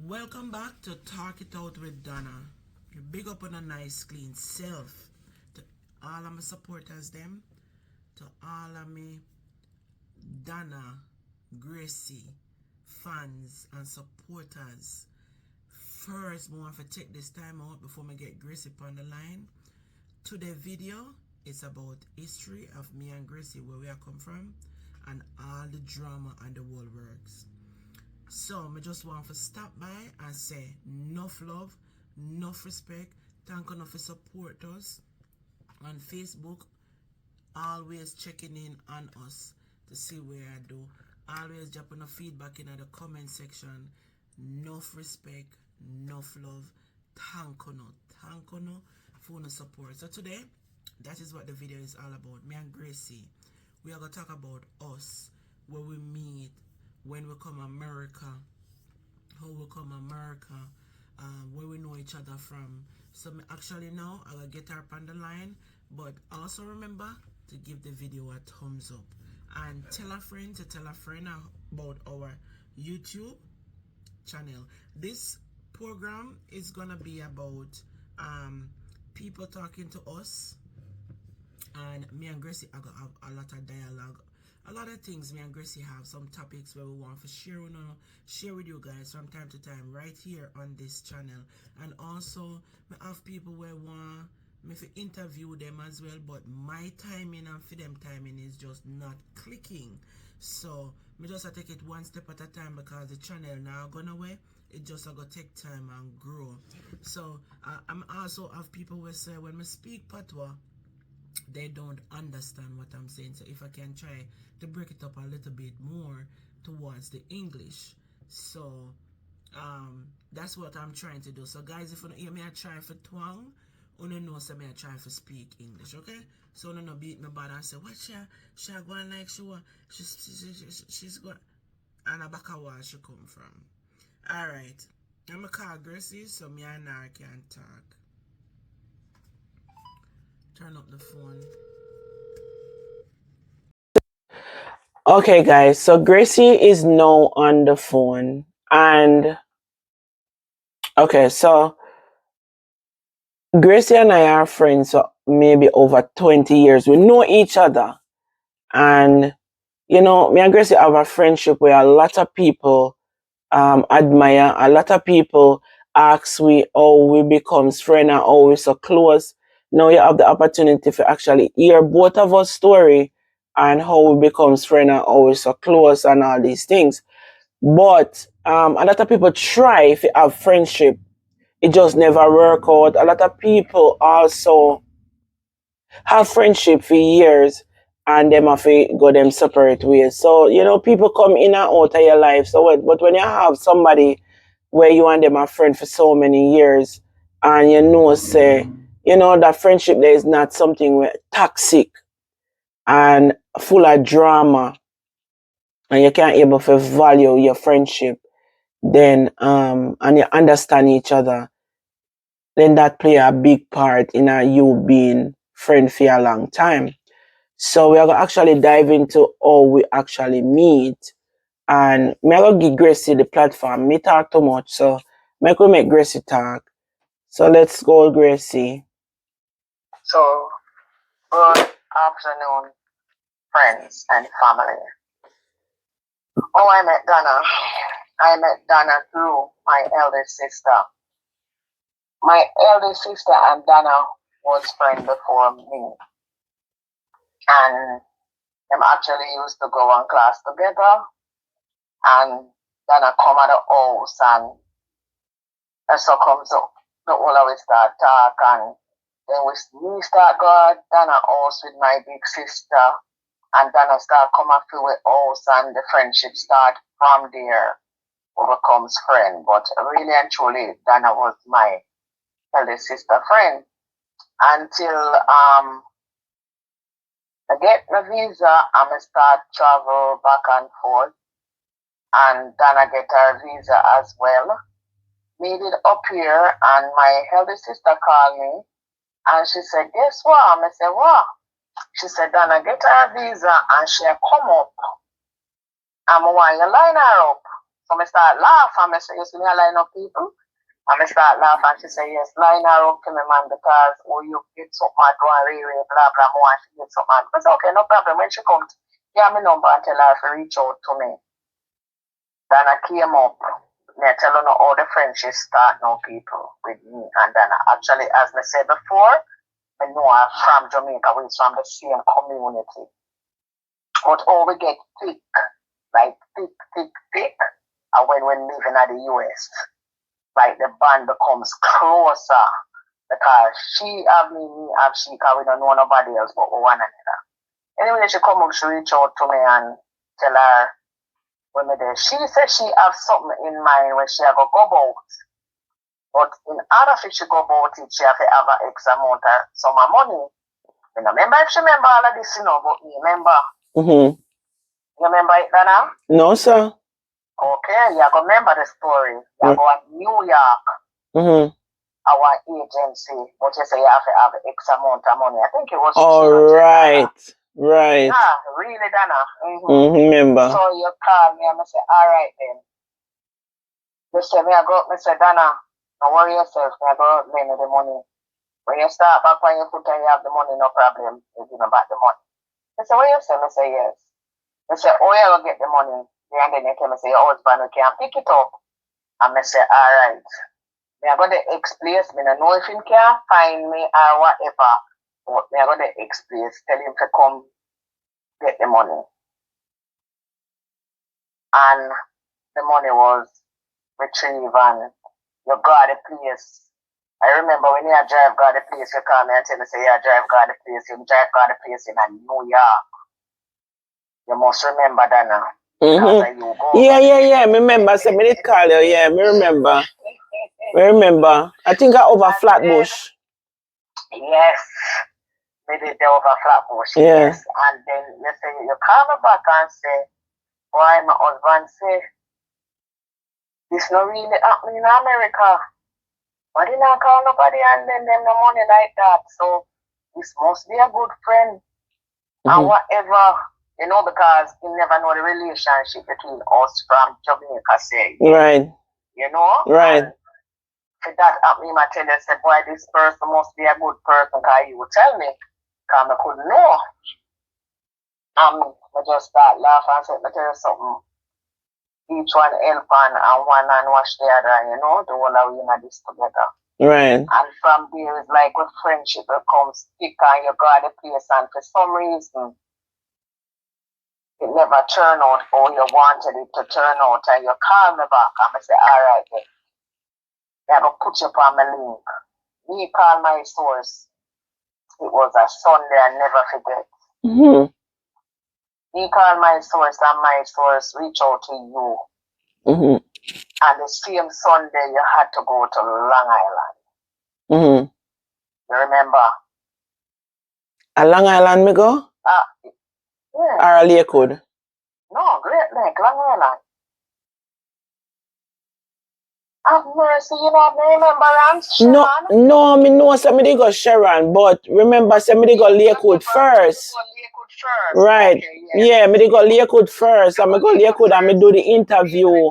Welcome back to Talk It Out with Donna. You big up on a nice clean self. To all of my supporters them, to all of me Donna, Gracey, fans and supporters. First, I want to take this time out before I get Gracey on the line. Today's video is about history of me and Gracey, where we are come from, and all the drama and the world works. So, I just want to stop by and say enough love, enough respect. Thank you for support us on Facebook. Always checking in on us to see where I do. Always dropping a feedback in the comment section. Enough respect, enough love. Thank you for the support. So today, that is what the video is all about. Me and Gracey, we are going to talk about us, where we meet, when we come America, how we come America, where we know each other from. So actually now I will get her up on the line, but also remember to give the video a thumbs up and tell a friend to tell a friend about our YouTube channel. This program is gonna be about people talking to us, and me and Gracey are gonna have a lot of dialogue. A lot of things me and Gracey have, some topics where we want to share with you guys from time to time right here on this channel. And also we have people where want me to interview them as well, but my timing and for them timing is just not clicking. So me just take it one step at a time, because the channel now gone away. It just gonna take time and grow. So I'm also have people who say when me speak patois, they don't understand what I'm saying. So if I can try to break it up a little bit more towards the English. So that's what I'm trying to do. So guys, if you hear me I try for twang, you know say me I try to speak English, okay? So you no beat me bad and say, what she going like she's going, and a back of where she come from. Alright. I'm a call Gracey so me and her can talk. Turn up the phone. Okay, guys, so Gracey is now on the phone. And okay, so Gracey and I are friends for maybe over 20 years. We know each other. And, you know, me and Gracey have a friendship where a lot of people admire. A lot of people ask we how we becomes friends and how we so close. Now you have the opportunity to actually hear both of our story and how we becomes friends and how we so close and all these things. But a lot of people try to have friendship. It just never work out. A lot of people also have friendship for years and them have to go them separate ways. So, you know, people come in and out of your life. But when you have somebody where you and them are friends for so many years, and you know, say, you know, that friendship there is not something where toxic and full of drama, and you can't able to value your friendship, then and you understand each other, then that play a big part in you being friend for a long time. So we are gonna actually dive into how we actually meet. And me I gonna give Gracey the platform. Me talk too much, so we make Gracey talk. So let's go, Gracey. So, good afternoon, friends and family. Oh, I met Donna. I met Donna through my eldest sister. My eldest sister and Donna was friends before me. And them actually used to go on class together. And Donna come at the house and so comes up. The all of we start talk, and then we start go at Donna house with my big sister. And Donna start come up with us, and the friendship start from there. We becomes friend. But really and truly, Donna was my eldest sister friend until I get my visa and I start travel back and forth. And Donna get her visa as well. Made it up here, and my eldest sister called me, and she said, "Guess what?" I said, "What?" She said, "Donna get her visa and she come up. I'm want you line her up." So I start laughing. I say, you see me a line of people? And I start laughing. And she say, yes, line her up to me, man, because you get so mad, blah, blah, more, and she get so mad. I say, okay, no problem. When she comes, give me number and tell her to reach out to me. Then I came up. I tell her all the friendships start now people with me. And then actually, as I said before, I know I'm from Jamaica, we're from the same community. But all we get thick, like thick, and when we're living at the US, like the band becomes closer because she have me have she, because we don't know nobody else but one another. Anyway, she come up, she reach out to me and tell her when me there. She said she have something in mind when she have a go about. But in order for she go about it, she have to have an X amount of some money. I don't remember if she remember all of this, but me remember. Mm-hmm. You remember it, Dana? No, sir. Okay, you go remember the story. You go to New York. Mm-hmm. Our agency, but you say you have to have X amount of money. I think it was. All right. Right. Yeah, really, Dana. Remember. So you call me and I say, all right then. They say, I say, Dana, don't worry yourself. I go lend you the money. When you start back on your foot and you have the money, no problem. You give me back the money. They say, what you say? I say, yes. They say, oh, you will get the money. And then they tell me, say, your husband, we can pick it up. And I say, all right. I got the X place. I don't know if he can find me or whatever. But I got the X place. Tell him to come get the money. And the money was retrieved and you got the place. I remember when you drive got the place, you call me and tell me, say, you drive got the place. You drive got the place in New York. You must remember that now. Yeah. Me remember. Say me did call you. Yeah, me remember. I think I over Flatbush. Yes. Me did the over Flatbush. Yeah. Yes. And then you say you call me back and say, why my husband say, this not really happening in America. But they not call nobody and then them no money like that. So this must be a good friend. And whatever, you know, because you never know the relationship between us from Jamaica, say. Right. You know? Right. And for that happening, I tell you, say, boy, this person must be a good person, because you would tell me, because I couldn't know. I just start laughing and say, let me tell you something. Each one help and one and wash the other, you know, the whole of we in this together. Right. And from there, it's like with friendship, it comes thick and you got the place, and for some reason, it never turned out how you wanted it to turn out, and you call me back and I say, all right, then. I'm going to put you on my link. Me call my source. It was a Sunday, I never forget. Me call my source and my source reach out to you. And the same Sunday, you had to go to Long Island. You remember? A Long Island me go? Yeah. Or a Lakewood? No, Great Lake, Long Island. Have mercy, you know, me remember Sharon? No, me know somebody go Sharon, but remember somebody go Lakewood first. Right. Okay, yeah, me go Lakewood first. And me go Lakewood and me do the interview.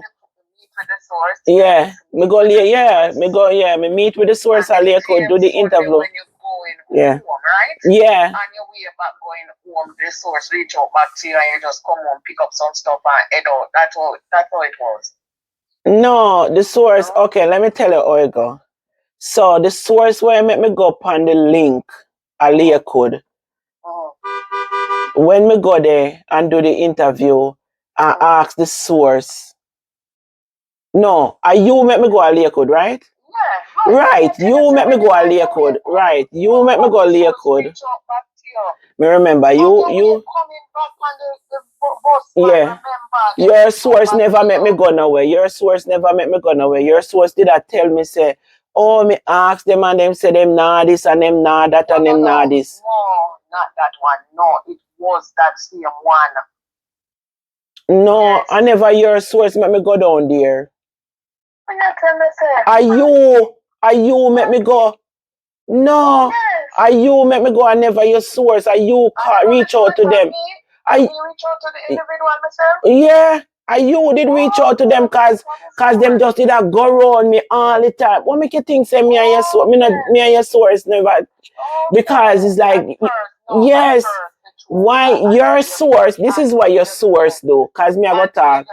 Yeah, me meet with the source at Lakewood, do the interview. When you going home, right? Yeah. And your way back going home, the source reach out back to you and you just come home, pick up some stuff and head out. That's how it was. No, the source, okay, let me tell you how it go. So the source where make me go upon the link at Lakewood. When me go there and do the interview and ask the source. No, you make me go to Lakewood, right? Yeah. Right, you make me go to Lakewood. Right, you make me go to Lakewood. Me remember you. Yeah. Your source never make me go nowhere. Your source did tell me say, oh, me ask them and them say them nah this and them nah that and them nah this. No, not that one. No, it was that same one. No, yes. I never your source make me go down there. Are you make me go? No. Yes. Are you make me go and never your source? Are you reach out to them? I reach out to the individual myself? Yeah. you did reach out to them cause them just did a go around me all the time. What make you think say me and your source? Me and your source never, because it's like, yes, why your source, this is what your source do, cause me I got talk.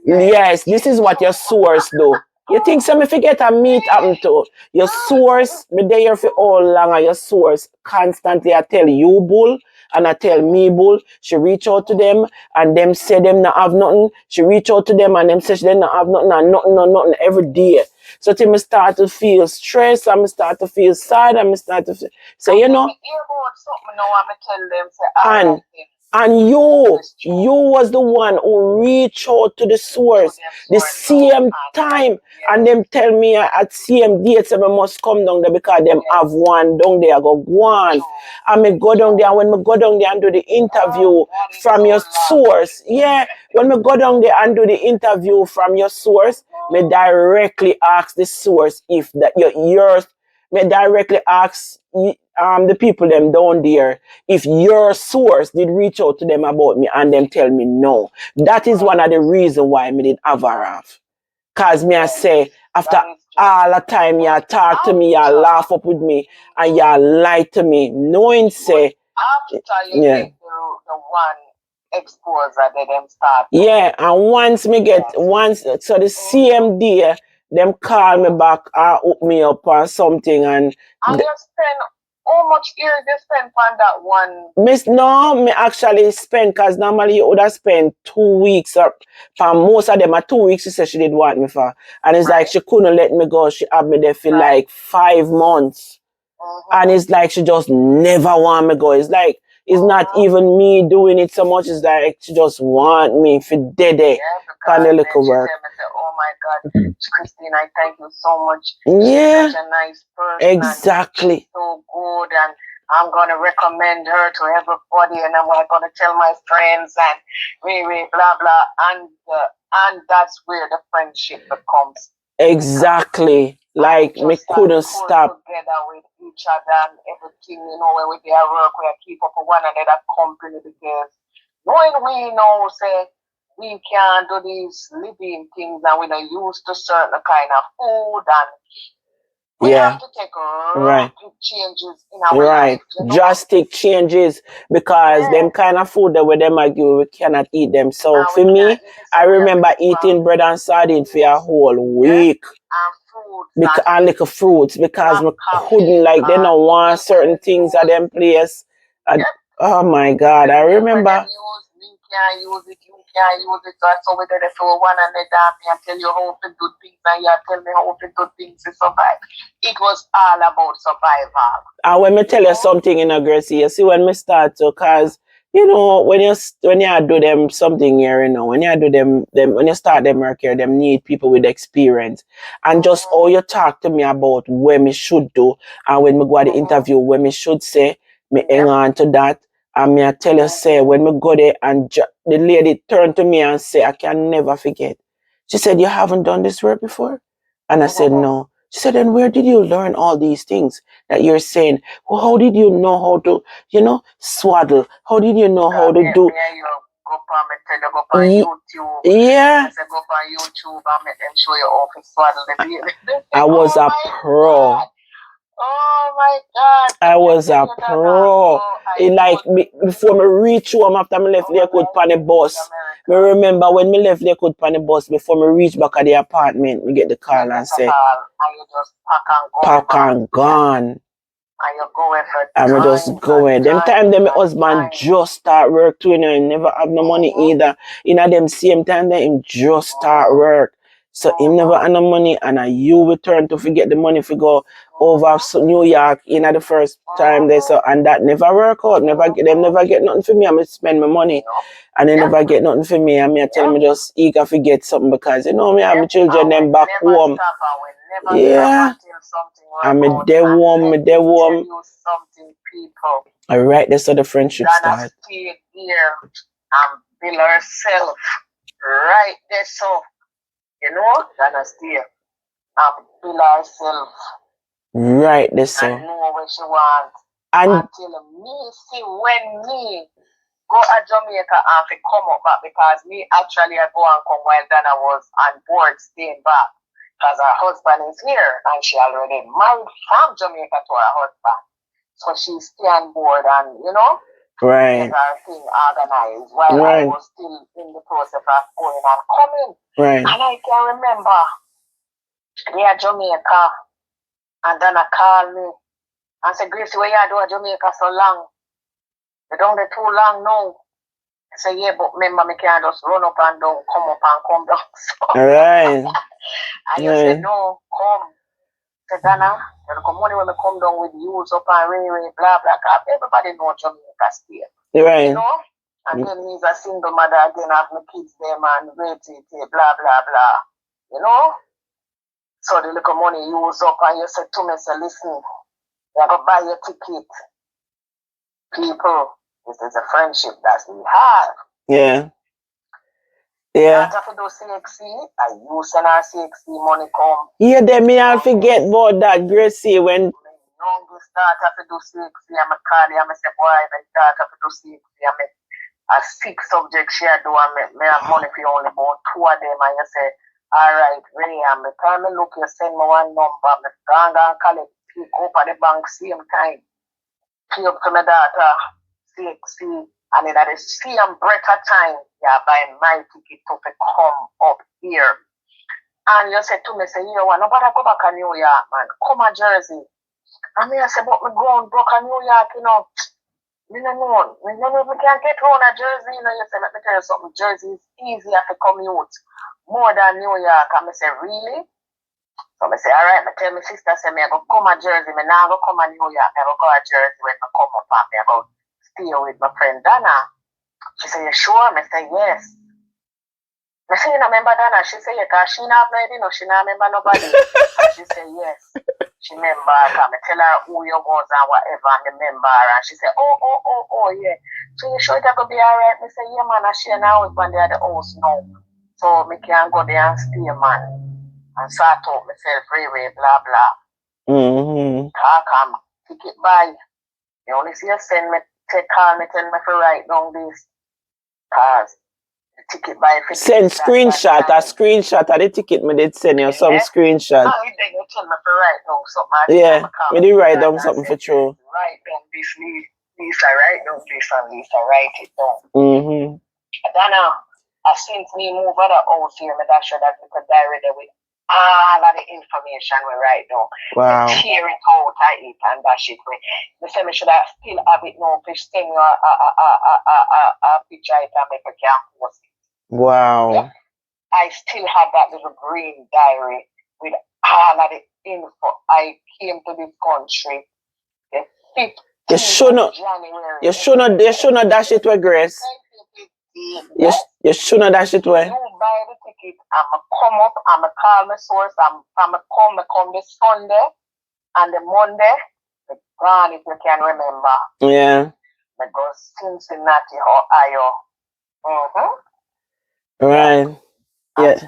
Yes, this is what your source do. You think some if you get a meet happen to your source, me there for all long, and your source constantly I tell you bull and I tell me bull. She reach out to them and them say them not have nothing. She reach out to them and them say they not have nothing and nothing every day. So till me start to feel stressed and me start to feel sad and me start to feel, so you know. And you was the one who reached out to the source the same time, and them tell me at same date I must come down there because them have one down there. I go on. And me go down there, and when me go down there and do the interview from your source, yeah, when me go down there and do the interview from your source, me directly ask the source if that yours. Me directly ask the people them down there if your source did reach out to them about me, and them tell me no. That is one of the reasons why me did have her off. Cause me I say after all the time you talk to me, you laugh up with me, and you lie to me, knowing say yeah. The one exposure that them start. Yeah, and once me get so the same day them call me back or hook me up or something, and you spend how much years you spend on that one? Me actually spend, because normally you would have spent 2 weeks, or for most of them are 2 weeks she said she did want me for. And it's like she couldn't let me go. She had me there for like 5 months. And it's like she just never want me go. It's like it's not even me doing it so much. It's like she just want me for dead. Yeah, the little work. Oh my God, Christine, I thank you so much. Yeah. She's such a nice person. Exactly. So good, and I'm gonna recommend her to everybody, and I'm gonna tell my friends, and blah blah, and that's where the friendship becomes. Exactly. Like me couldn't stop together with each other and everything, you know, when we do our work, we keep up with one another company, because knowing we know say we can do these living things and we're not used to certain kind of food, and we have to take rapid changes in our life. You know? Drastic changes, because them kind of food that we them argue we cannot eat them. So for me, I remember eating bread and sardine for a whole week. And like fruits, because we couldn't, like, they don't want certain things at them place. Oh my God, I remember. You can't use it. So I saw it there for one, and they I tell you how to do things, and you tell me how to do things to survive. It was all about survival. And when me tell you something in a Gracey, you see when me start to, cause you know, when you do them something here, you know, when you do them when you start them work here, them need people with experience. And just how you talk to me about what me should do, and when me go to the interview, what me should say, me hang on to that. And me I tell you, say, when me go there, and the lady turned to me and say, I can never forget. She said, you haven't done this work before? And I said, no. She said, then where did you learn all these things that you're saying? Well, how did you know how to, you know, swaddle? How did you know how to do? Go on YouTube. Yeah. I said, go on YouTube and make them show you how to swaddle the baby. I was a pro. God. Oh my God. I was a pro. It like before me reach home after me left Lakewood on the bus. Me remember when me left Lakewood on the bus, before me reach back at the apartment, me get the call and say, and you just pack and gone. And you go for and we just going. Them time them my husband just start work too, you know, he never have no money either. You know, them same time that him just start work. So he never had no money, and you return to forget the money for go over New York, you know, the first time they saw, and that never work out. Them never get nothing for me. I spend my money, and they never get nothing for me. And me I tell me just eager to get something, because you know me and my children them back home. Yeah. And me they warm. All right, that's how the friendship start. Stay here and build herself right there, so you know, Dana stay and build herself right there, so and know what she wants. And until me see when me go to Jamaica and to come up back because me actually I go and come while Dana was on board staying back because her husband is here and she already married from Jamaica to her husband. So she stay on board and, you know, Right. get her thing organized while I Right. was still in the process of going and coming. Right. And I can remember they are Jamaica and Dana called me and said, Gracey, where you do at Jamaica so long? You don't get too long now. I said, yeah, but remember me can't just run up and down, come up and come down. So, Right. and you said, no, come. I said, Dana, you come money when I come down with use up and Ray, blah, blah, blah. Everybody know Jamaica still. Right. You know? And then he's a single mother again, have my kids there, man, wait, blah, blah, blah. You know? So the little money use up and you said to me, say, listen, you have to buy your ticket. People, this is a friendship that we have. Yeah. Yeah. Not have to do CXC, I use send our CXC money come. Yeah, then me I forget about that, Gracey, when Youngest start have to do CXC, I'm a call you, I'm a say, boy, I start have to do CXC, I'm a 6 subjects she do, and me have money for only about 2 of them, and you say, alright, Ray, and me time me look, you send me one number, me go and call it, pick up at the bank same time, pay up to my daughter, CXC, and in the same break of time, you buy my ticket to come up here. And you said to me, say, you want nobody go back to New York, man. Come to Jersey. And me I say, but me go back to New York, you know. Me no know. We can't get around to Jersey, you know. You say, let me tell you something. Jersey is easier to commute more than New York. And me say, really? So I say, all right, I tell my sister, say, me I go come to Jersey. Me now go come to New York. I go to Jersey when I come up and me I go stay with my friend Dana. She say, you sure? I say, yes. I say, you remember Dana? She say, yeah, because she not ready, no, she not remember nobody. And she say, yes. She remember, I tell her who you was and whatever, and remember her. And she say, oh, yeah. So you sure that could be all right? I say, yeah, man, I share now with when they at the house now. So me can go there and stay, man. And start out myself, freeway, blah, blah. Talk, ticket buy. You only see you send me, call me, tell me to write down this. Because ticket buy send screenshot, a screenshot of the ticket me did send you some screenshot. Oh, then you tell me to write down something. Yeah, me did write down something for true. Write down this, Lisa, write down this, and Lisa, write it down. Dana, since me move out of house here, me that sure that you could diary there with all of the information we write down. Wow. Tear it out of it and dash it with. Me say me should have still have it now, please send you a picture it and make a can post it. Wow. Yeah. I still have that little green diary with all of the info. I came to this country the 15th of January. You shouldn't dash it with Grace. You shouldn't dash it with. You buy the ticket, I'ma come up, I'ma call my source, I'ma come this Sunday and the Monday, gone if you can remember. Yeah. I go Cincinnati, Ohio. Right. Yeah.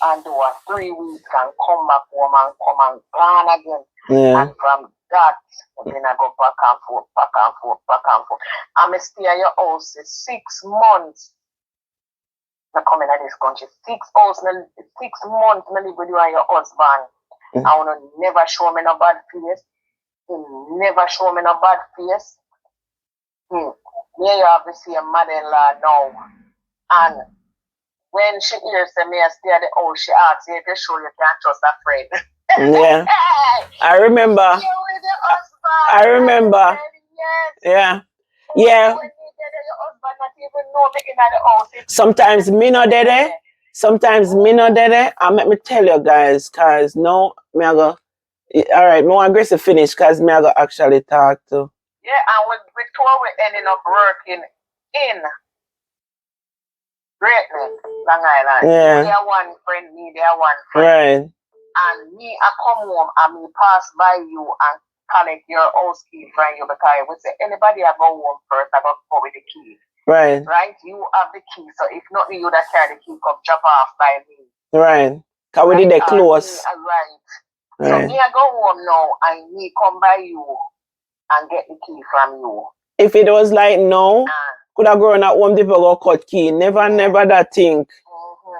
And do a 3 weeks and come back home and come and gone again. Yeah. And from that, then I go back and forth. I'm stay at your house 6 months. I come in this country 6 months. 6 months I live with you and your husband. I wanna never show me no bad face. Never show me no bad face. Here you have to see a mother-in-law now. And when she hears me I stay at the house, she asks you if you're sure you can't trust a friend. Yeah. I remember. I remember. Yes. Yeah. Yeah. Sometimes me no dede. Sometimes me no dede. And let me tell you guys, cause no, me I go. Alright, me want Grace to finish cause me I go actually talk to. Yeah, and we tour we ending up working in Greatness, Long Island. Yeah. They are one friend, me, they are one friend. Right. And me, I come home and me pass by you and collect your house key from you because we say anybody I go home first, I go with the key. Right. Right? You have the key. So if not you that carry the key, come drop off by me. Right. Cause we did the close. Right. So me I go home now and me come by you and get the key from you. If it was like no, could have grown at home, people go cut key. Never, never that thing.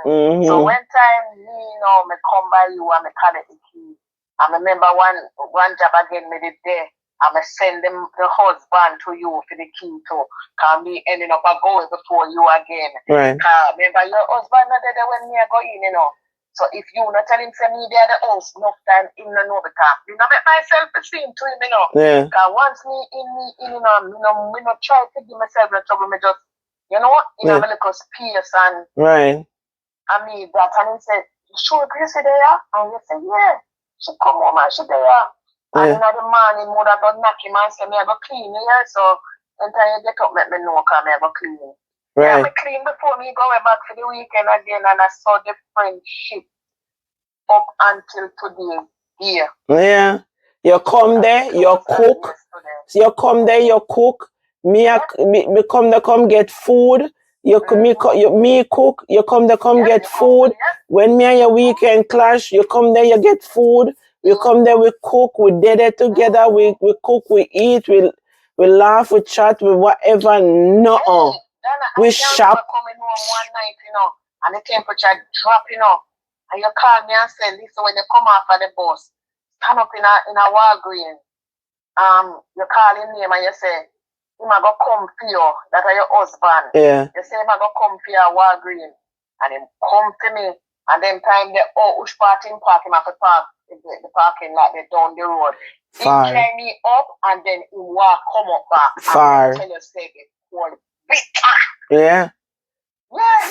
So when time me come by you and me collect the key. I remember one job again me did there. I'm send them the husband to you for the key too. Can be ending up going before you again. Right. Remember your husband not there when me go in, So if you not tell him say me there the house enough time, him no know because me not make myself seem to him, Yeah. Because once me in, me not try to give myself no trouble, me just, in a little space and right. I mean that and he said, you sure Gracey there? And you say, yeah. She come home and she there. And in the morning, mother go knock him and say, me I go clean here. So until you get up, let me know because I go clean. Right. Yeah, me clean before me go back for the weekend again and I saw the friendship up until today. Yeah. Yeah. You come there, you cook. You come there, you cook. Me come there, come get food. Me cook. You come there, come get food. When me and your weekend clash, you come there, you get food. We come there, we cook. We did it together. We cook, we eat, we laugh, we chat, we whatever. No. We shop. Coming home one night, and the temperature drop, and you call me and say, listen, when you come off of the bus, stand up in a Walgreens. You call him name and you say, he might go come for you, that are your husband. Yeah. You say he might go come for your Walgreens. And him come to me. And then time which part him park, him have to park the parking lot down the road. Far. He carry me up and then he walk come up back. Far. And tell you say it whole bitter. Yeah.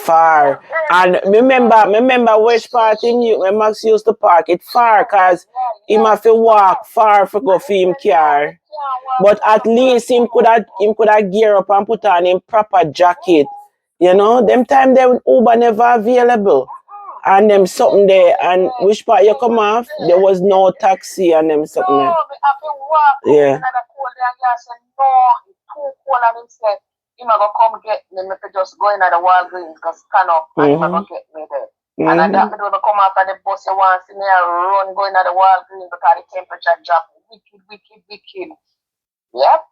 Far. And remember which part when Max used to park it far because he have to walk far for go for him car. But at least him could have gear up and put on him proper jacket. Them time there Uber never available. And them something there and which part you come off, there was no taxi and them something there. Yeah. He might go come get me, me just go in at the Walgreens, just stand up and he might go get me there. And I that me do come after the bus, you want to see me run going at the Walgreens because the temperature drop. Wicked. Yep.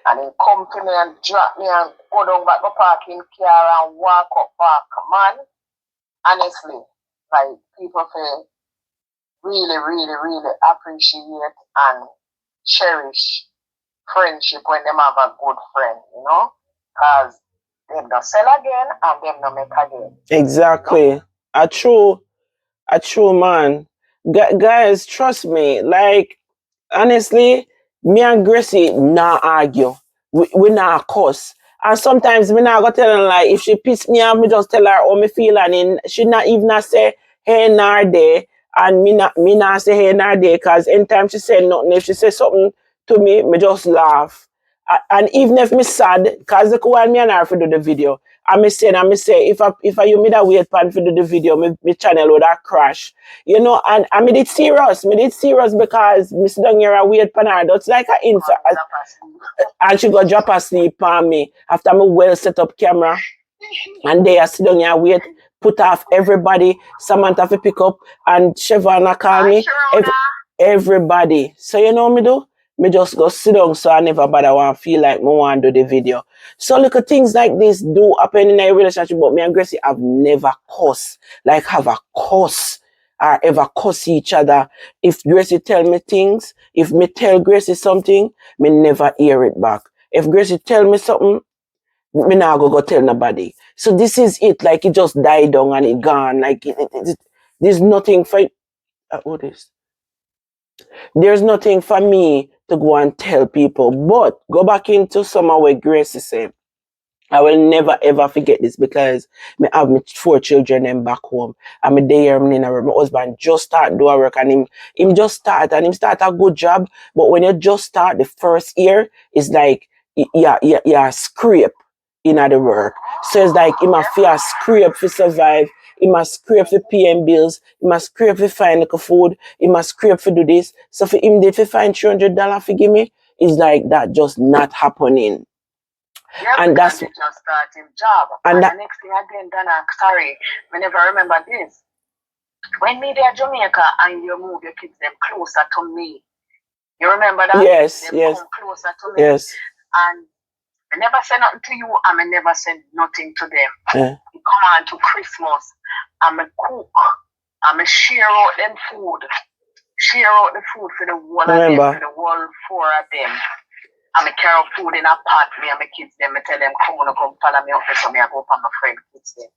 And he come to me and drop me and go down back the parking car and walk up back. Man, honestly, like people feel really, really, really appreciate and cherish friendship when them have a good friend, because them don't sell again and them don't make again. Exactly. A true man. Guys, trust me, like honestly, me and Gracey not argue. We not cuss. And sometimes me not go tell her like if she piss me off, me just tell her how me feel and she not even say hey nor there. And me not say hey nor there because anytime she say nothing, if she say something to me just laugh. And even if me sad, because the while me and her for do the video, I me say if I you me that wait pan for do the video, me channel would have crash. And I made it serious. Because me sit down here and wait pan her. That's like an infant. And she go drop asleep on me after me well set up camera. And they are sit down here wait, put off everybody. Samantha to pick up and Siobhan call me. Everybody. So you know what me do? Me just go sit down so I never bother want feel like me want to do the video. So little things like this do happen in a relationship, but me and Gracey have never cussed. Like have a cuss or ever cuss each other. If Gracey tell me things, if me tell Gracey something, me never hear it back. If Gracey tell me something, me not go tell nobody. So this is it. Like it just died down and it gone. Like there's nothing for what is? There's nothing for me to go and tell people. But go back into summer where Gracey said, I will never ever forget this because me have my 4 children them back home. And me there in a room. My husband just start doing work and him just start and him start a good job. But when you just start the first year, it's like you scrape in the work. So it's like him a fear scrape to survive. He must scrape for paying bills. He must scrape for find like food. He must scrape for do this. So for him, if he find $300 for give me, it's like that just not happening. Yeah, and that's just starting job. And the next thing again, Donna, sorry, I never remember this. When me there Jamaica and you move your kids them closer to me. You remember that? Yes, they yes. Come closer to me. Yes. And I never say nothing to you, and I never say nothing to them. Yeah. Come on to Christmas, I'm a cook, I'm a share out them food, share out the food for the whole of them, for the whole 4 of them. I'm a carry food in a pot, me and my kids them, I tell them, come follow me up there, so me I go for my friend kids them.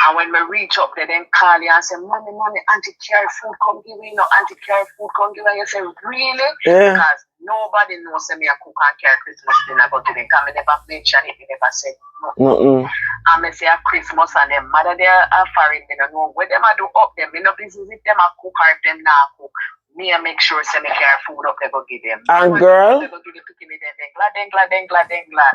And when we reach up there, then call you and say, mommy, auntie carry food, come give me, no, auntie carry food, come give me. You say, really? Yeah. Because nobody knows me I cook and carry Christmas dinner, but they come, I never mention it, they never say nothing. And I say at Christmas and them mother they are foreign, me don't know what them I do up them, me no business if them I cook or if them not cook. Me I make sure say me carry food up, they go give them. And girl, they go give the picking them, they glad.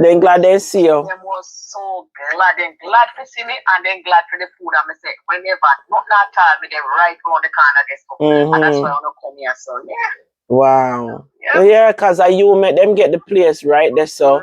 They glad they see you. Them was so glad, they glad to see me and then glad for the food. And I say, whenever, not at all, me they right around the corner this and that's why I wanna come here. So yeah. Wow. Yeah, because you make them get the place right there, so.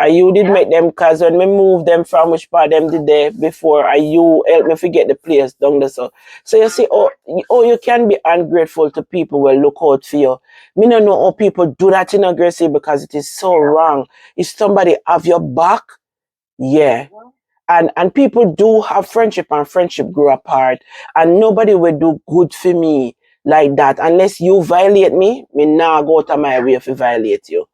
You did make them, because when we moved them from which part them did there before, you helped me forget the place down there. So you see, you can be ungrateful to people who look out for you. Me don't know how people do that in Gracey, because it is so wrong. If somebody have your back, yeah. And people do have friendship, and friendship grow apart. And nobody will do good for me like that. Unless you violate me now go out of my way to violate you.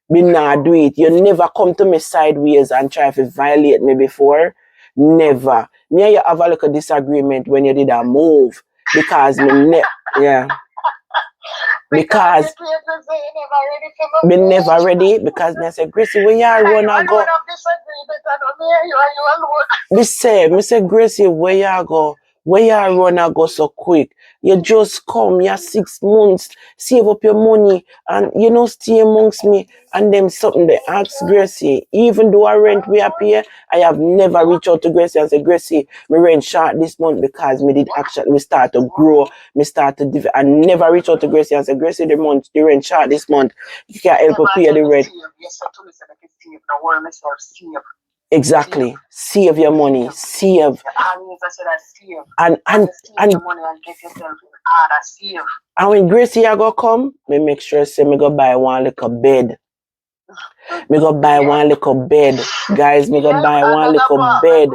Me nah do it. You never come to me sideways and try to violate me before. Never. Me and you have a little disagreement when you did a move. Because yeah. Because me never ready. Because me say, Gracey, where you run go? Me say, Gracey, where you go? Where you run go so quick? You just come, you're 6 months, save up your money, and stay amongst me. And them something they ask Gracey, even though I rent we up here, I have never reached out to Gracey and said, Gracey, me rent short this month because me did actually me start to grow, me start to I never reach out to Gracey and said, Gracey, the rent short this month. You can help her pay the rent. Exactly. Save your money. Save. And when Gracey I go come, me make sure say me go buy one little bed. Me go buy one little bed. Guys, me go buy one little bed.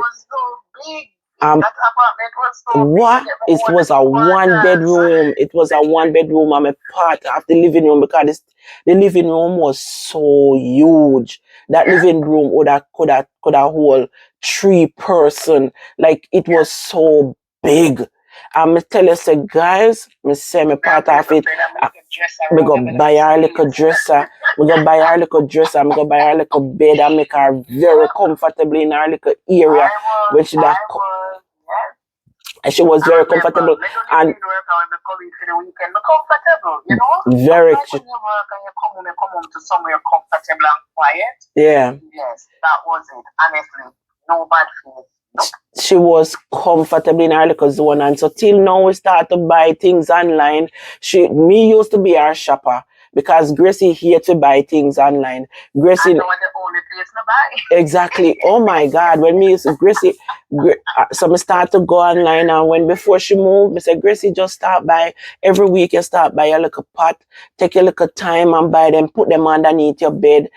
What? It was a 1 bedroom. It was a 1 bedroom. I'm a part of the living room because the living room was so huge. That living room could have hold 3 person. Like it was so big. I tell you, say guys, me say me part of it. Me go buy her little dresser. Me go buy her little dresser. Me go buy her little bed and make her very comfortable in her little area when she that. And she was very comfortable and very to somewhere comfortable and quiet. Yeah. Yes, that was it. Honestly, no bad feelings. She was comfortable in her little zone, and so till now we start to buy things online. Me used to be her shopper because Gracey here to buy things online. Gracey, I know the only place to buy. Exactly. Oh my God! When me used to Gracey, so me start to go online, and when before she moved, me said, Gracey, just start by every week. You start buy a little pot, take a little time and buy them, put them underneath your bed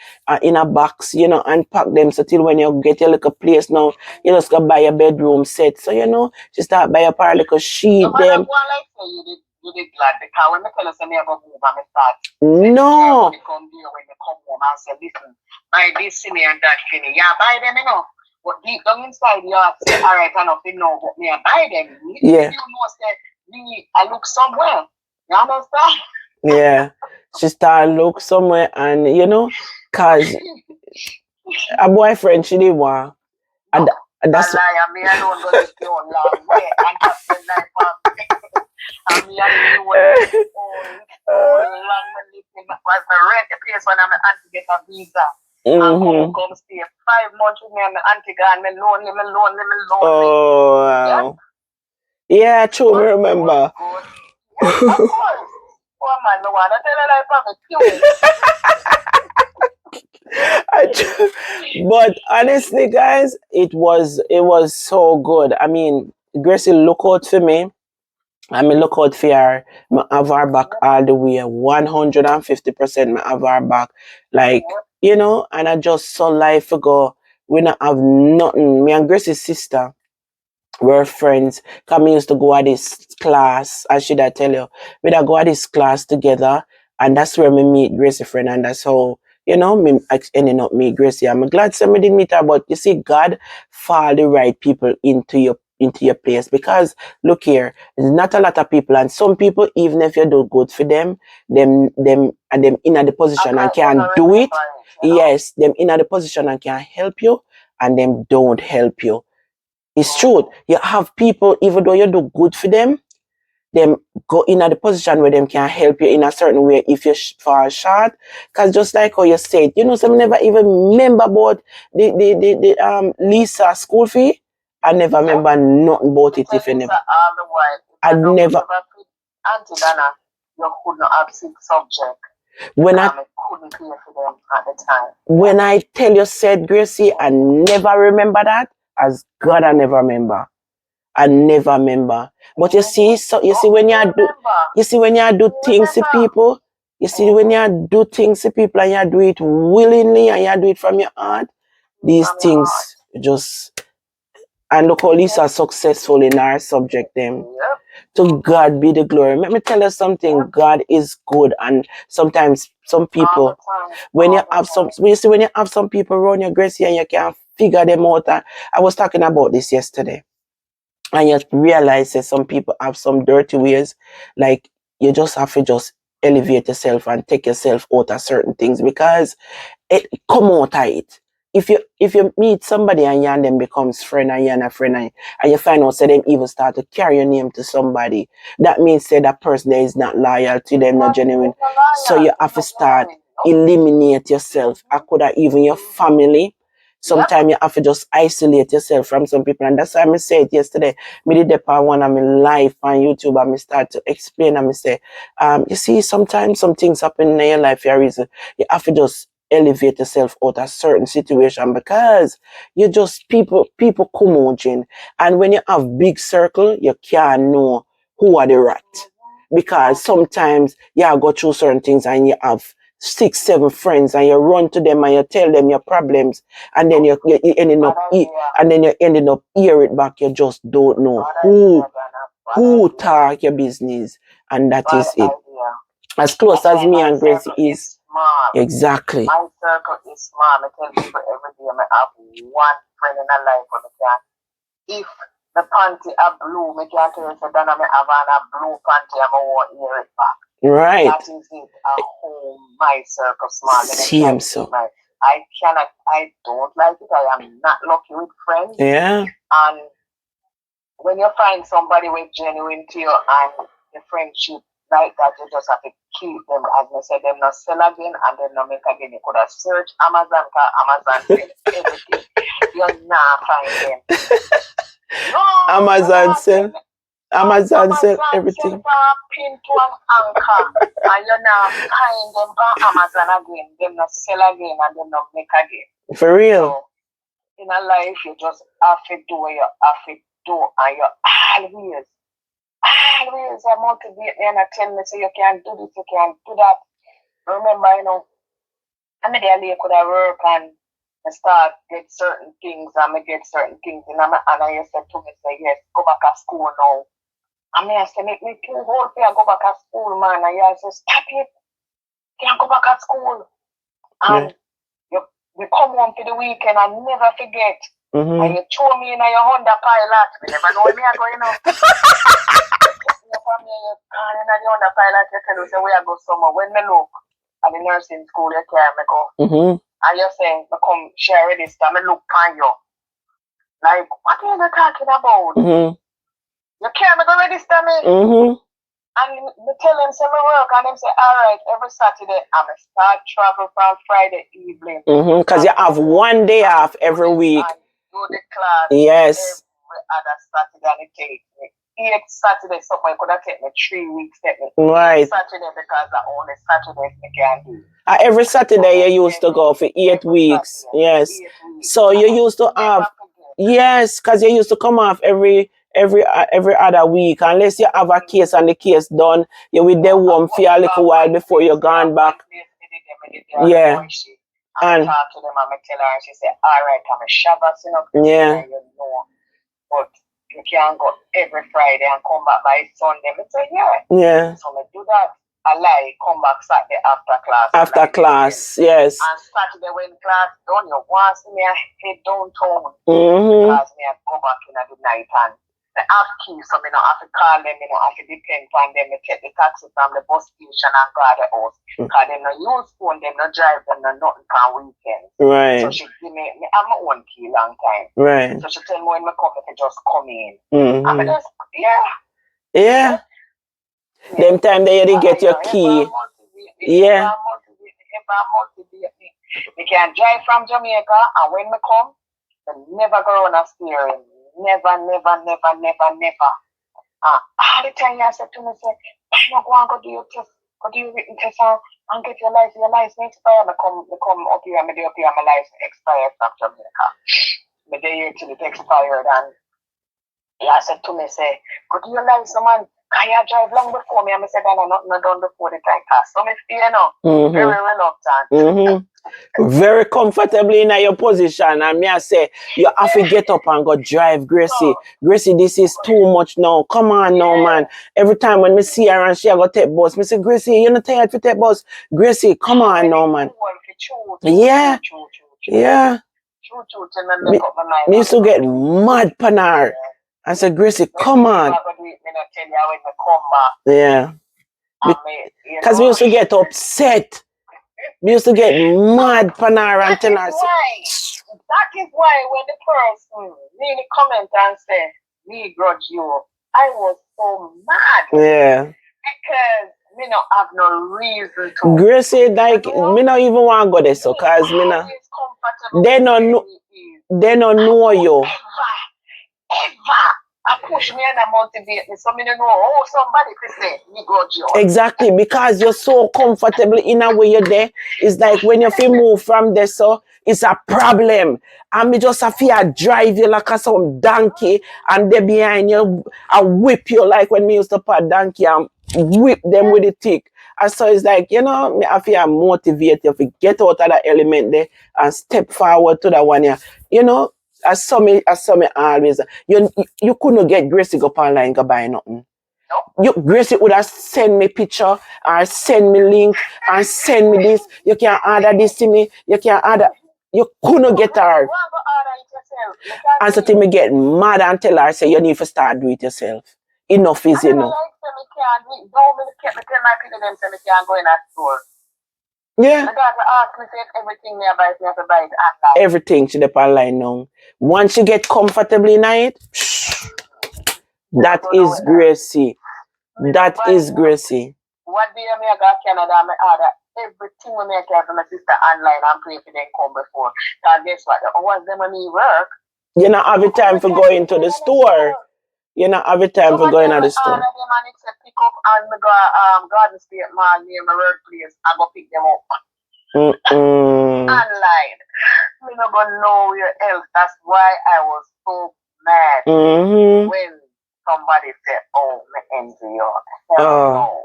in a box, and pack them. So till when you get your little place now, you just go buy a bedroom set. So she start buy up her little sheet them. You did glad because when I tell us I never move and I start. No. When they come here, when they come home and say, listen, buy this for me and that for me. Yeah, buy them But deep down inside you have to say, all right, enough, but me I buy them. Yeah. You say, me, I look somewhere. You understand? Yeah. She start look somewhere and cause a boyfriend she didn't want. And that's me alone go to the long way and have the life and me and you long living was the rent the place when I'm auntie get a visa. And come stay 5 months with me and my auntie gone, me lonely. Oh wow. Yeah, true, I remember. Yeah, of course. Oh man, no one. I tell you But honestly, guys, it was so good. I mean, Gracey look out for me. I mean, look out for her. I have her back all the way, 150%. I have her back. Like, you know, and I just saw life ago. We not have nothing. Me and Gracie's sister, we're friends. Cause we used to go at this class. As should I tell you? We'd go at this class together, and that's where we meet Gracie friend, and that's how, you know, me ending up meet Gracie. I'm glad somebody didn't meet her, but you see, God fall the right people into your place, because look here, there's not a lot of people, and some people, even if you do good for them, them in the position and can do it. Yes, them in the position and can help you, and them don't help you. It's true. You have people, even though you do good for them go in the position where them can help you in a certain way if you fall short. Because just like how you said, you know, some never even remember about the Lisa school fee. I never remember nothing about it if you never. All the while, I never. Auntie Dana, you could not have six subject. When I couldn't pay for them at the time. When I tell you, said Gracie, I never remember that. As God, I never remember. I never remember. But you see, so you see when you do things to people, you see when you do things to people and you do it willingly and you do it from your heart, these things just, and look how Lisa successful in our subject them. To God be the glory. Let me tell you something. God is good, and sometimes some people, when you have some people around your Gracie and you can't figure them out. I was talking about this yesterday. And you realize that some people have some dirty ways, like you just have to just elevate yourself and take yourself out of certain things, because it come out of it. If you meet somebody and you and them becomes friend and you and a friend and you find out, say them even start to carry your name to somebody, that means say that person there is not loyal to them, not genuine. So you have to start eliminate yourself. I could have even your family. Sometimes you have to just isolate yourself from some people. And that's why I said it yesterday. Me did the part one of my life on YouTube and I start to explain and I say, you see, sometimes some things happen in your life for a reason. You have to just elevate yourself out of certain situation, because you just people come out in. And when you have big circle, you can't know who are the rat. Because sometimes you go through certain things and you have 6, 7 friends and you run to them and you tell them your problems, and then you ending up hear it back. You just don't know who talk your business, and that is it. As close as me and Gracie is. Exactly. My circle is small. I tell people every day I have one friend in a life on the can. If the panty are blue, I can tell you so then I have a blue panty, I won't hear it back. Right. That is it. A whole my circle small. Same so. I don't like it. I am not lucky with friends. Yeah. And when you find somebody with genuine to you and the friendship like that, you just have to keep them. As I said, them not sell again and then not make again. You could have searched Amazon, Amazon sells everything. You're not find them. No, Amazon sell. Amazon sell everything. Pin to an anchor, and you're not find them on Amazon again. Them not sell again and them not make again. For real. So, in a life, you just have to do what you have to do, and you always motivate me and tell me, so you can't do this, you can't do that. Remember, you know, I'm there could I work and I start get certain things and I get certain things, and I used to me say, yes, go back to school now. I mean, I say, make me too old for go back to school, man. And I say, stop it, can't go back to school. And you come home for the weekend and never forget. Mm-hmm. And you throw me in your Honda pilot. We never know where me are going up. You come here, you gone in your Honda pilot, you tell you, say, where I go somewhere. When me look at the nursing school, you carry me go. Mm-hmm. And you say, me come share register, me look on you. Like, what are you talking about? Mm-hmm. You carry me go register me. Mm-hmm. And me tell them, say, me work, and them say, all right, every Saturday, I'm going to start travel from Friday evening. Because you have one day off every week. Do the class. Yes. Every other Saturday, and it takes me 8 Saturdays. Something could have taken me 3 weeks. Right. Saturday, because the only Saturdays I can do. Every Saturday you used to go for 8 weeks. Yes. 8 weeks. So you used to have. Yes, because you used to come off every other week, unless you have a case and the case done, you with them home for a little while before you're gone back. Yeah. And I talk to them and I tell her and she said, alright, I'm a Shabbos, you know, Yeah. you know. But you can't go every Friday and come back by Sunday. I say, yeah. Yeah. So I do that. I lie, come back Saturday after class. After class, yes. And Saturday when class done, you want to me head downtown. Mm-hmm. Because me I go back in the night and I have keys, so I don't have to call them, I don't have to depend on them. I take the taxi from the bus station and go to the house. Because they no use phone, they no drive, them no nothing for weekends. Right. So she give me have my own key long time. Right. So she tell me when I come, I can just come in. Mm-hmm. And I just, yeah. Yeah. Them time they already get your key. Yeah. We can drive from Jamaica, and when we come, we never go on a steering. Never. All the time you said to me, say, I'm not going to go do your test, go do your written test and get your license expired. I come up here, I do up here, my license expired from Jamaica. My day here till it expired, and he said to me, say, go do your license, man. Can you drive long before me? And I said, no, not done before the time pass. So me feel, you know, very reluctant. Mm-hmm. Very comfortably in your position. And me I say, you have to get up and go drive, Gracey. Gracey, this is too much now. Come on now, man. Every time when me see her and she go take bus, me say, Gracey, you're not tired to take bus. Gracey, come on now, man. Yeah. Yeah. Me used to get mad panar. I said, Gracey, come on. Yeah. Because we used to get upset. We used to get mad panar and tell us. That is why when the person really comment and say, me grudge you, I was so mad. Yeah. Because me not have no reason to. Gracey, like, me not even want to go there, so, because me not. They don't know you. Ever. I push me and I motivate me. So me don't know, oh, somebody could say, me grudge you. Exactly, because you're so comfortable in a way you're there. It's like when you feel move from there, so it's a problem. And me just have to drive you like a some donkey and they behind you, I whip you like when me used to put donkey and whip them with the tick. And so it's like, you know, me have to motivate you to get out of that element there and step forward to that one here. You know, as some always, you couldn't get Gracey go online go buy nothing. Gracey would have send me picture or send me link and send me this. You can order this to me. You can order. You couldn't get her. And so me get mad and tell her, say, you need to start do it yourself. Enough is enough. Yeah. Everything she dep online now. Once you get comfortably in it, that is Gracey. That is Gracey. What do you mean I got Canada? I order everything when I care for my sister online and pray for them come before. Because guess what? Once them when me work, you not have the time for going to the store. You not have the time for going to the store. Them and it's a pick up and me go Garden State Mall near my workplace. I go pick them up. Online. Me not gonna know where else. That's why I was so mad when somebody said, oh, me envy you.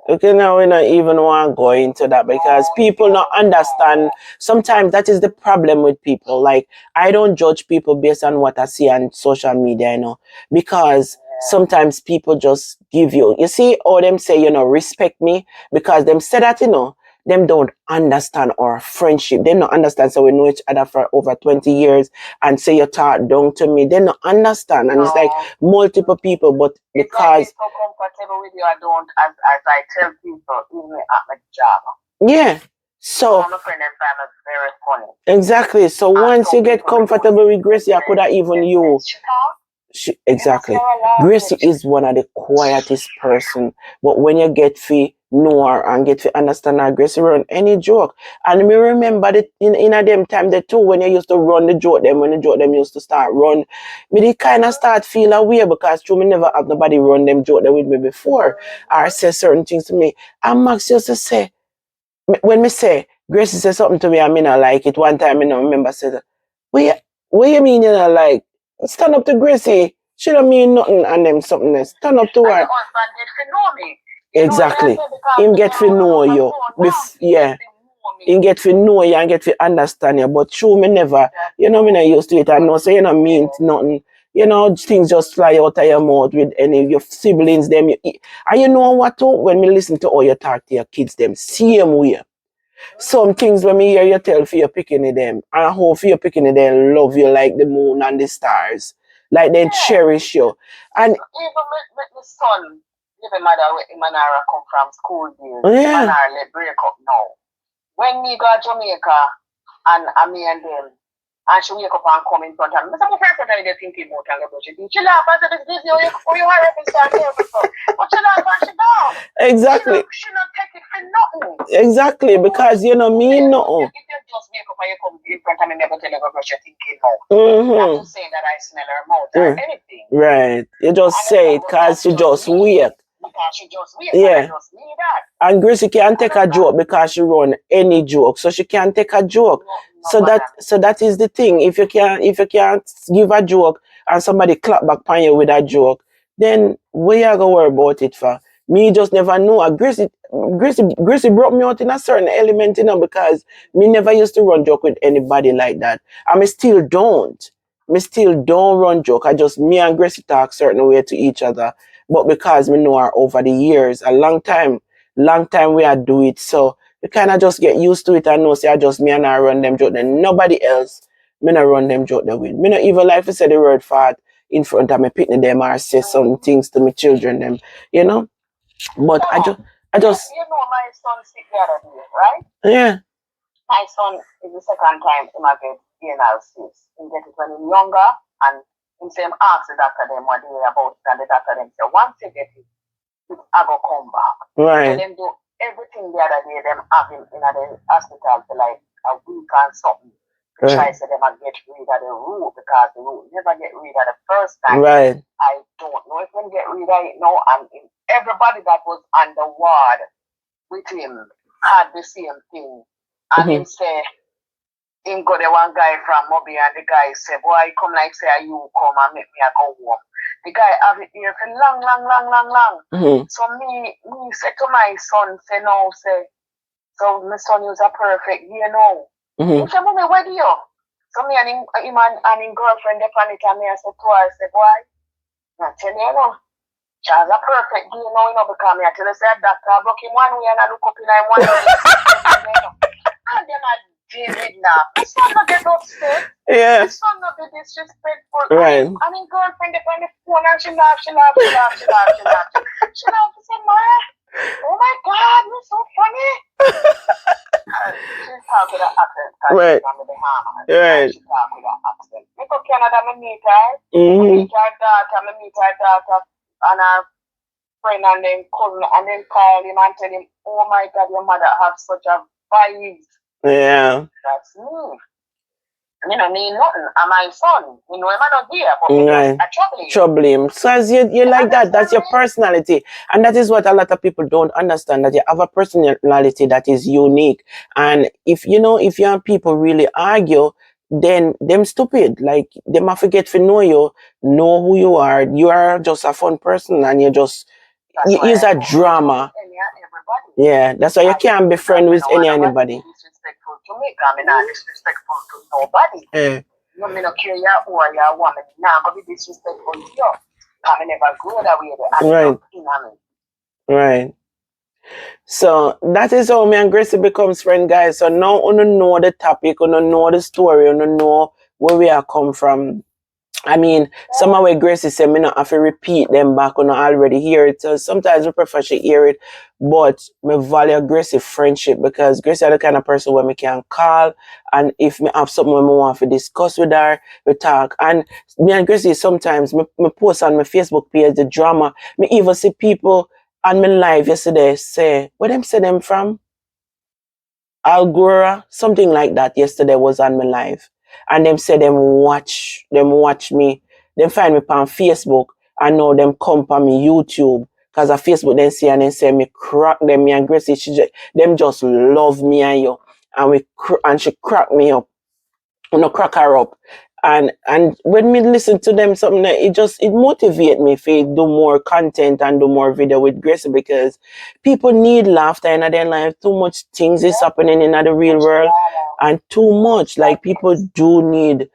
Okay, now we not even want to go into that because people not understand. Sometimes that is the problem with people. Like, I don't judge people based on what I see on social media, you know, because sometimes people just give you see, all them say, you know, respect me because them say that, you know, them don't understand our friendship. They don't understand. So we know each other for over 20 years and say you talk down to me. They don't understand. And it's like multiple people, but because it's so comfortable with you, I don't, as I tell people, even at my job. Yeah. So my friend and family is very funny. Exactly. So once you get comfortable with Gracey, I could have even you. Exactly. Gracey is one of the quietest person, but when you get to know her and get to understand her, Gracey run any joke. And me remember that in a them time the too when you used to run the joke them when the joke them used to start run, me they kind of start feel away because true me never have nobody run them joke them with me before or say certain things to me. And Max used to say when me say Gracey said something to me, I mean I like it. One time I remember said, what you mean you know like? Stand up to Gracey. She don't mean nothing and them something else. Stand up to her. Your husband get to know me. Exactly. Him get to know you. Yeah. you get to know you and get to understand you. But true, me never, me not used to it. I know, so you not mean nothing. Things just fly out of your mouth with any of your siblings, them. And you know what, too? When me listen to how you talk to your kids, them, same way. Some things when me hear you tell for your picking them, and how for your picking them love you like the moon and the stars. Like they cherish you. And even my son, even mother with Manara come from school days. Yeah. Manara let break up now. When me go to Jamaica and me and them, and she wake up and come in front of me. Some of her friends are thinking about and go, she laugh and say, this is you hurry up and start everything. But she laugh and she down. Exactly. She not take it for nothing. Exactly, because If me you no. just wake up and you come in front of me, never tell you what you're thinking about. Mm-hmm. Not to say that I smell her mouth or anything. Right. You just say it because she just weird. Because she just weird. Yeah. And I just need that. And Gracey can't take a joke because she run any joke, so she can't take a joke. So that is the thing. If you can't give a joke and somebody clap back on you with a joke, then what you gonna worry about it for? Me just never know. Gracey brought me out in a certain element, because me never used to run joke with anybody like that. And me still don't. Me still don't run joke. Me and Gracey talk certain way to each other. But because we know her over the years, a long time we are do it. So you kind of just get used to it and know, say, I just me and I run them joke. Then nobody else, me not run them joke that with. Me not even like to say the word fart in front of me pitney them or say some things to my children them, But I just You know my son sick the other day, right? Yeah. My son is the second time he might get anal cyst. He get it when he's younger, and he say ask the doctor them what they about it, and the doctor them say once you get it, I go come back. Right. So them do everything the other day, them have him in the hospital for like a week and something. Right. Try to them and get rid of the root, because the root never get rid of the first time. Right. I don't know if them get rid of it now, and everybody that was on the ward with him had the same thing. And him say, him go the one guy from Moby, and the guy say, boy, come like say, you come and make me a go home. The guy have it here for long. So me say to my son, say no, say, so my son use a perfect, He say, mommy, where do you? So me and him and his girlfriend, they pan it, and me I say twice, say, boy, I tell you, she has a perfect because me I tell you, say, doctor, I broke him one way and I look up in him one way. And them are David now. My son not get upset. Yeah. My son not be disrespectful. Right. And his girlfriend on the phone, and she laugh. She laugh and say, Ma, oh my God, you're so funny. She talk with an accent. Right. She's from the Bahamas. Right. She talk with an accent. Me go Canada, me meet her. Mm-hmm. Me meet her daughter, and her friend and then cousin, and then call him and tell him, oh my God, your mother have such a vibe. Yeah. That's me. Me no mean nothing. And my son, him not here, but me just trouble him. So as you like that, that's your personality. And that is what a lot of people don't understand, that you have a personality that is unique. And if you and people really argue, then them stupid. Like, they might forget to know you, know who you are. You are just a fun person, and you just use a drama. Yeah, that's why you can't be friends with anybody. Disrespectful to me, because I'm not disrespectful to nobody. Yeah. No, me no care you who or you woman. Now I'm gonna be disrespectful to you. Because I never go that way. Right. So that is how me and Gracey becomes friends, guys. So now you know the topic, you know the story, you know where we are come from. I mean, some of what Gracey said, me not have to repeat them back, you already hear it. So sometimes we prefer to hear it, but me value Gracey friendship, because Gracey is the kind of person where me can call, and if me have something I want to discuss with her, we talk. And me and Gracey sometimes me post on my Facebook page the drama. Me even see people on my live yesterday say, where them say them from? Algora, something like that. Yesterday was on my live. And them say them watch me. Them find me on Facebook, and now them come on me YouTube. Cause on Facebook then see and then say me crack them, me and Gracey, them just love me and you. And she crack me up. Crack her up. And when me listen to them something that it motivate me to do more content and do more video with Gracie, because people need laughter in their life. Too much things is happening in the real world, and too much, like, people do need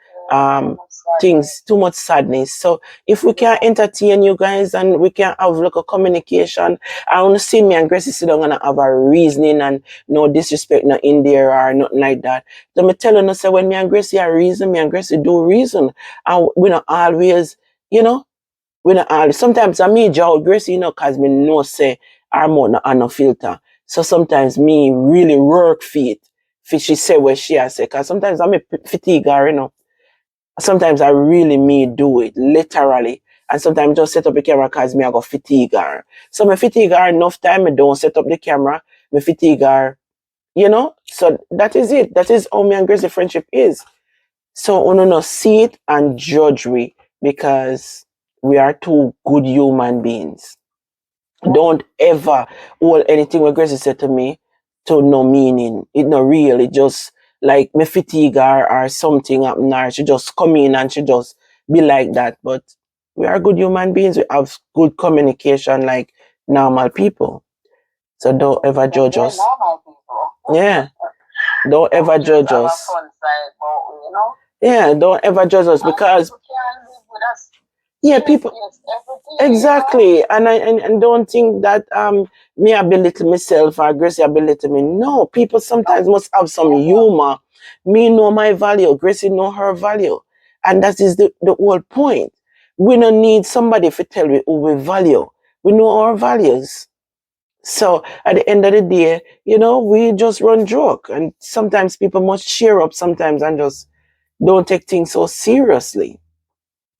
things, too much sadness. So if we can entertain you guys and we can have like a communication, I want to see me and Gracie sit down and have a reasoning and no disrespect not in there or nothing like that. So me telling us, say, when me and Gracie are reason, me and Gracie do reason. And we not always, we not always. Sometimes I me joke Gracie, cause me know say our mouth not no filter. So sometimes me really work for it. For she say what she has say. Cause sometimes I'm a fatigue her. Sometimes I really me do it, literally. And sometimes just set up the camera cause me I got fatigue her. So me fatigue her enough time, I don't set up the camera, me fatigue her. So that is it. That is how me and Gracie friendship is. So we no see it and judge we, because we are two good human beings. Don't ever hold anything what Gracie said to me to no meaning. It not real. It just like me fatigue or something happen, or she just come in and she just be like that. But we are good human beings. We have good communication like normal people. So don't ever judge us. Yeah. Don't ever judge us. Yeah, don't ever judge us, because yeah, people exactly, and I don't think that me I belittle myself or Gracie I belittle me. No, people sometimes must have some humor. Me know my value, Gracie know her value, and that is the whole point. We don't need somebody to tell me who we value. We know our values. So at the end of the day, we just run joke, and sometimes people must cheer up sometimes and just don't take things so seriously.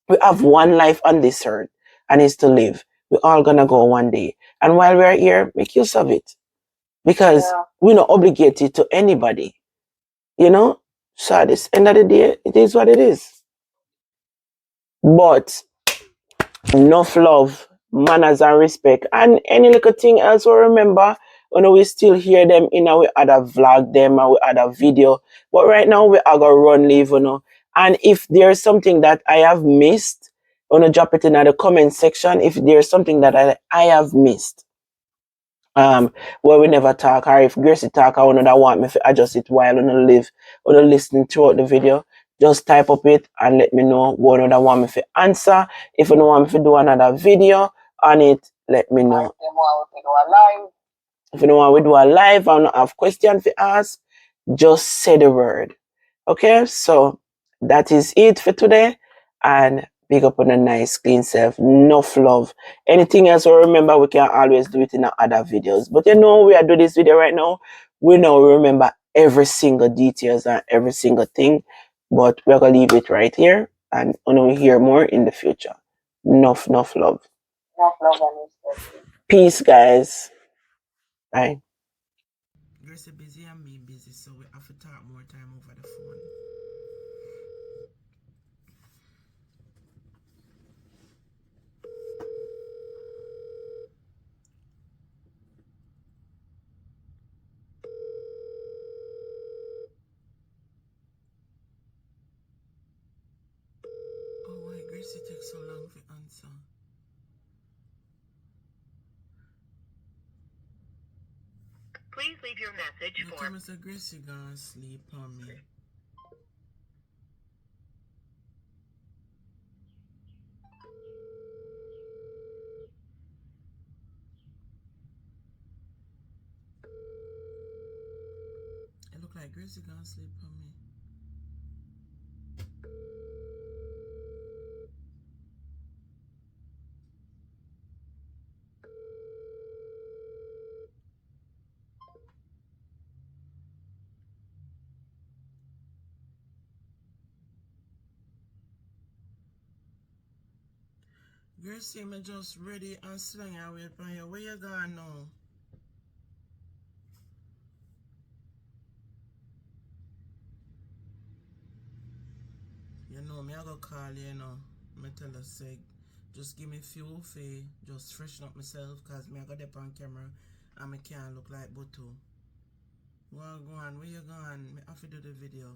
We have one life on this earth, and it's to live. We're all gonna go one day, and while we're here, make use of it, because we're not obligated to anybody. So at the end of the day, it is what it is. But enough love, manners, and respect. And any little thing else we remember, we still hear them in our other vlog, them, our other video. But right now, we are going to run leave, And if there's something that I have missed, drop it in the comment section. If there's something that I have missed, where we never talk, or if Gracie talk, I want me to adjust it while listening throughout the video. Just type up it and let me know what that want me to answer. If you don't want me to do another video on it, let me know. If you don't want to do a live and not have questions to ask, just say the word. Okay, so that is it for today. And big up on a nice, clean self. Enough love. Anything else, or remember, we can always do it in our other videos. But we are doing this video right now. We remember every single details and every single thing. But we're going to leave it right here. And we'll hear more in the future. Enough love. Enough love and respect. Peace, guys. Bye. Gracie busy and me busy, so we have to talk more time over the phone. Oh, why Gracie takes so long to answer? Please leave your message for... Mr. Gracie gonna sleep on me. It look like Gracie gonna sleep on me. Gracie, me just ready and slang and wait for you. Where you going now? Me I go call you, Me tell her, say, just give me fuel for just freshen up myself, cause me I got up on camera and me can't look like Butu. Go on, where you going? Me have to do the video.